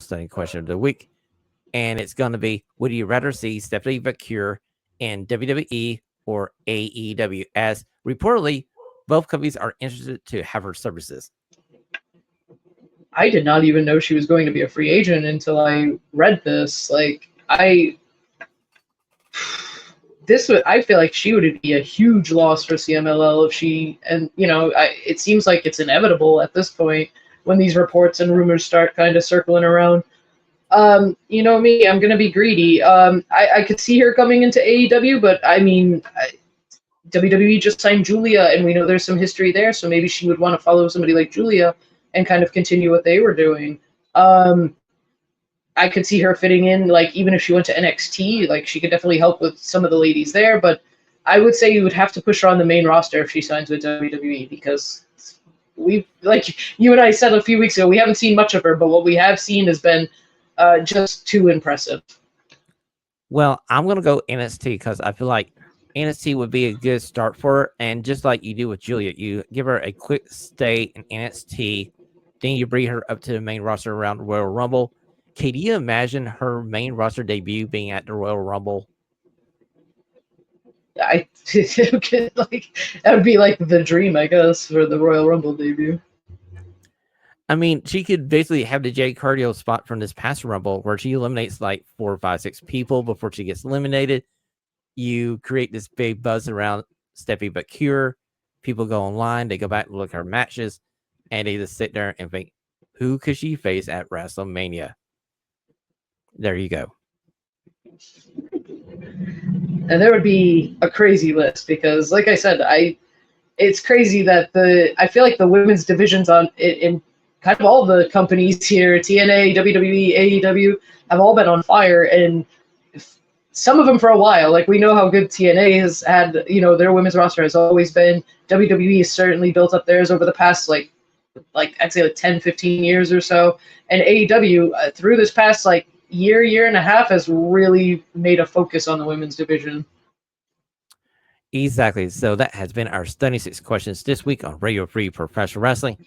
stunning question of the week. And it's going to be, would you rather see Stepanie Vaquer in WWE or AEW? As reportedly, both companies are interested to have her services. I did not even know she was going to be a free agent until I read this. I feel like she would be a huge loss for CMLL if she, and it seems like it's inevitable at this point when these reports and rumors start kind of circling around. You know me, I'm gonna be greedy. I could see her coming into AEW, but I mean, WWE just signed Julia, and we know there's some history there, so maybe she would want to follow somebody like Julia and kind of continue what they were doing. I could see her fitting in, like, even if she went to NXT, like, she could definitely help with some of the ladies there, but I would say you would have to push her on the main roster if she signs with WWE, because like you and I said a few weeks ago, we haven't seen much of her, but what we have seen has been just too impressive. Well, I'm going to go NXT because I feel like NXT would be a good start for her. And just like you do with Julia, you give her a quick stay in NXT, then you bring her up to the main roster around Royal Rumble. Can you imagine her main roster debut being at the Royal Rumble? That would be like the dream, I guess, for the Royal Rumble debut. I mean, she could basically have the Jade Cardio spot from this past Rumble where she eliminates like 4, 5, 6 people before she gets eliminated. You create this big buzz around Stepanie Vaquer. People go online, they go back and look at her matches, and they just sit there and think, who could she face at WrestleMania? There you go. And there would be a crazy list because, like I said, it's crazy that I feel like the women's divisions in kind of all the companies here, TNA, WWE, AEW, have all been on fire, and some of them for a while. Like, we know how good TNA has had, their women's roster has always been. WWE has certainly built up theirs over the past, like I'd say 10, 15 years or so. And AEW, through this past, year and a half, has really made a focus on the women's division. Exactly. So that has been our Stunning 6 questions this week on Radio Free Professional Wrestling.